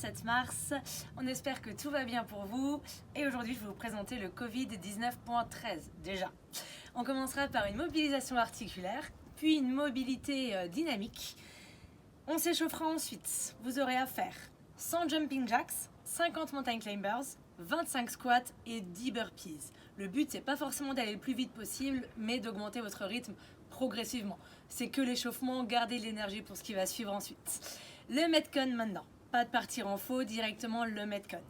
27 mars. On espère que tout va bien pour vous. Et aujourd'hui, je vais vous présenter le Covid-19.13 déjà. On commencera par une mobilisation articulaire, puis une mobilité dynamique. On s'échauffera ensuite. Vous aurez à faire 100 jumping jacks, 50 mountain climbers, 25 squats et 10 burpees. Le but, c'est pas forcément d'aller le plus vite possible, mais d'augmenter votre rythme progressivement. C'est que l'échauffement, gardez l'énergie pour ce qui va suivre ensuite. Le Metcon maintenant. Pas de partir en faux, directement le Metcon.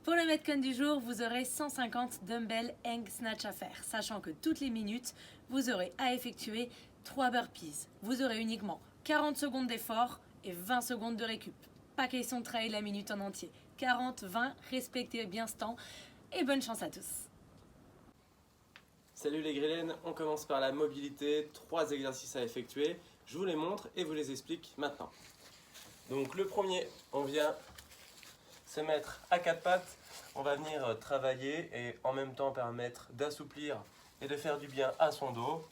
Pour le Metcon du jour, vous aurez 150 dumbbell hang snatch à faire, sachant que toutes les minutes, vous aurez à effectuer 3 burpees. Vous aurez uniquement 40 secondes d'effort et 20 secondes de récup. Pas question de travailler la minute en entier. 40, 20, respectez bien ce temps et bonne chance à tous. Salut les grillènes, on commence par la mobilité, 3 exercices à effectuer. Je vous les montre et vous les explique maintenant. Donc le premier, on vient se mettre à 4 pattes. On va venir travailler et en même temps permettre d'assouplir et de faire du bien à son dos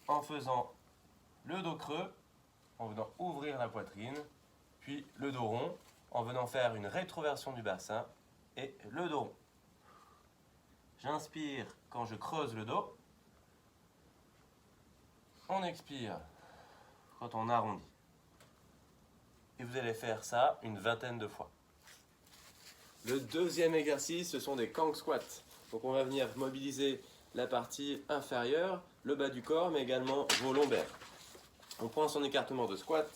en faisant le dos creux, en venant ouvrir la poitrine, puis le dos rond, en venant faire une rétroversion du bassin et le dos rond. J'inspire quand je creuse le dos. On expire quand on arrondit. Et vous allez faire ça une vingtaine de fois. Le deuxième exercice, ce sont des Kang squats. Donc on va venir mobiliser la partie inférieure, le bas du corps, mais également vos lombaires. On prend son écartement de squat.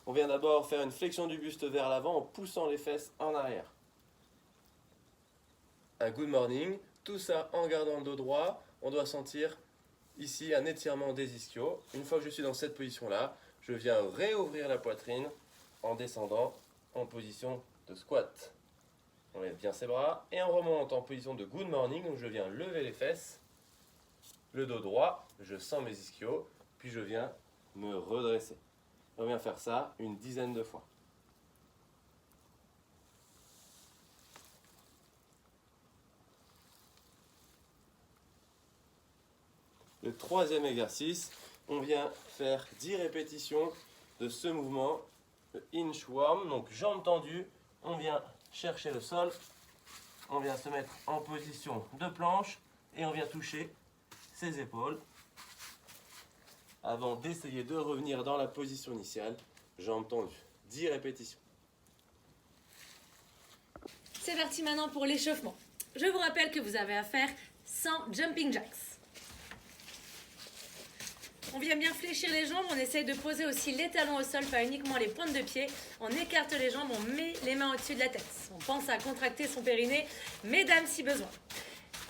On vient d'abord faire une flexion du buste vers l'avant en poussant les fesses en arrière. Un good morning. Tout ça en gardant le dos droit. On doit sentir ici un étirement des ischios. Une fois que je suis dans cette position-là, je viens réouvrir la poitrine en descendant en position de squat. On lève bien ses bras et on remonte en position de good morning. Donc je viens lever les fesses, le dos droit, je sens mes ischios, puis je viens me redresser. On vient faire ça une dizaine de fois. Le troisième exercice, on vient faire 10 répétitions de ce mouvement, le inchworm, donc jambes tendues, on vient chercher le sol, on vient se mettre en position de planche et on vient toucher ses épaules avant d'essayer de revenir dans la position initiale, jambes tendues. 10 répétitions. C'est parti maintenant pour l'échauffement. Je vous rappelle que vous avez à faire 100 jumping jacks. On vient bien fléchir les jambes, on essaye de poser aussi les talons au sol, pas uniquement les pointes de pied. On écarte les jambes, on met les mains au-dessus de la tête. On pense à contracter son périnée, mesdames si besoin.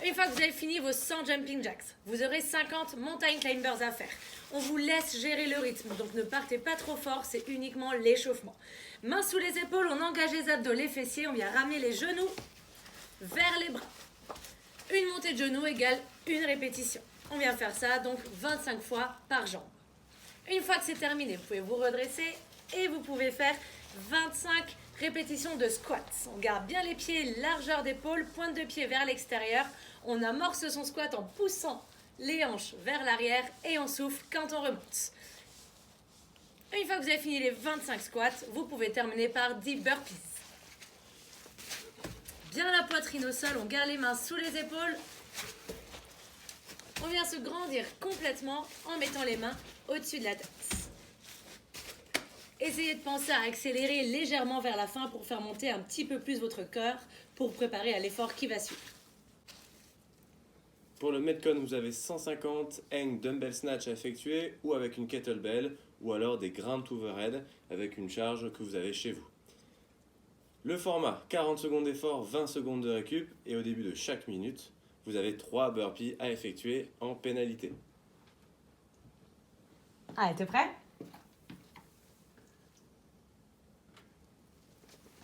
Une fois que vous avez fini vos 100 jumping jacks, vous aurez 50 mountain climbers à faire. On vous laisse gérer le rythme, donc ne partez pas trop fort, c'est uniquement l'échauffement. Mains sous les épaules, on engage les abdos, les fessiers, on vient ramener les genoux vers les bras. Une montée de genoux égale une répétition. On vient faire ça donc 25 fois par jambe. Une fois que c'est terminé, vous pouvez vous redresser et vous pouvez faire 25 répétitions de squats. On garde bien les pieds, largeur d'épaule, pointe de pied vers l'extérieur. On amorce son squat en poussant les hanches vers l'arrière et on souffle quand on remonte. Une fois que vous avez fini les 25 squats, vous pouvez terminer par 10 burpees. Bien la poitrine au sol, on garde les mains sous les épaules. On vient se grandir complètement en mettant les mains au-dessus de la tête. Essayez de penser à accélérer légèrement vers la fin pour faire monter un petit peu plus votre cœur pour vous préparer à l'effort qui va suivre. Pour le Metcon, vous avez 150 hang dumbbell snatch à effectuer ou avec une kettlebell ou alors des ground overhead avec une charge que vous avez chez vous. Le format, 40 secondes d'effort, 20 secondes de récup et au début de chaque minute, vous avez 3 burpees à effectuer en pénalité. Allez, t'es prêt?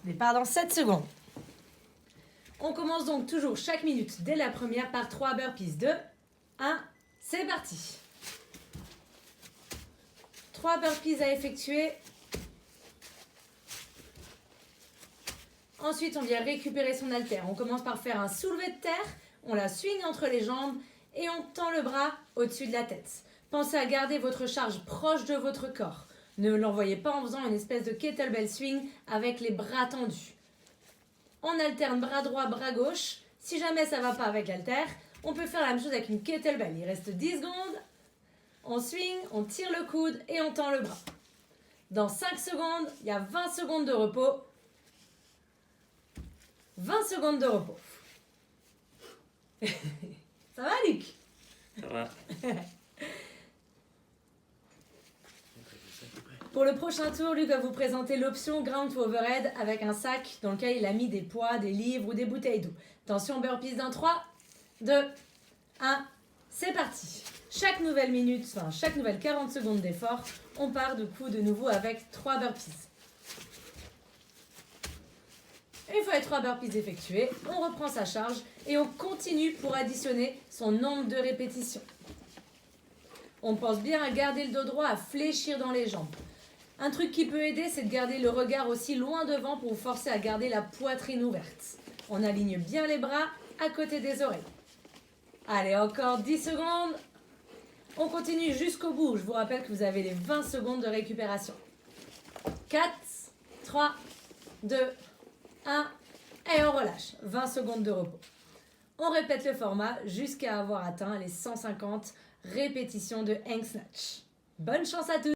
Départ dans 7 secondes. On commence donc toujours chaque minute dès la première par 3 burpees. 2, 1, c'est parti. 3 burpees à effectuer. Ensuite, on vient récupérer son haltère. On commence par faire un soulevé de terre. On la swing entre les jambes et on tend le bras au-dessus de la tête. Pensez à garder votre charge proche de votre corps. Ne l'envoyez pas en faisant une espèce de kettlebell swing avec les bras tendus. On alterne bras droit, bras gauche. Si jamais ça ne va pas avec l'haltère, on peut faire la même chose avec une kettlebell. Il reste 10 secondes. On swing, on tire le coude et on tend le bras. Dans 5 secondes, il y a 20 secondes de repos. 20 secondes de repos. Ça va, Luc? Ça va. Pour le prochain tour, Luc va vous présenter l'option Ground to Overhead avec un sac dans lequel il a mis des poids, des livres ou des bouteilles d'eau. Attention, burpees dans 3, 2, 1, c'est parti. Chaque nouvelle minute, enfin chaque nouvelle 40 secondes d'effort, on part de nouveau avec 3 burpees. Une fois les 3 burpees effectués, on reprend sa charge et on continue pour additionner son nombre de répétitions. On pense bien à garder le dos droit, à fléchir dans les jambes. Un truc qui peut aider, c'est de garder le regard aussi loin devant pour vous forcer à garder la poitrine ouverte. On aligne bien les bras à côté des oreilles. Allez, encore 10 secondes. On continue jusqu'au bout. Je vous rappelle que vous avez les 20 secondes de récupération. 4, 3, 2, 1, et on relâche. 20 secondes de repos. On répète le format jusqu'à avoir atteint les 150 répétitions de hang snatch. Bonne chance à tous!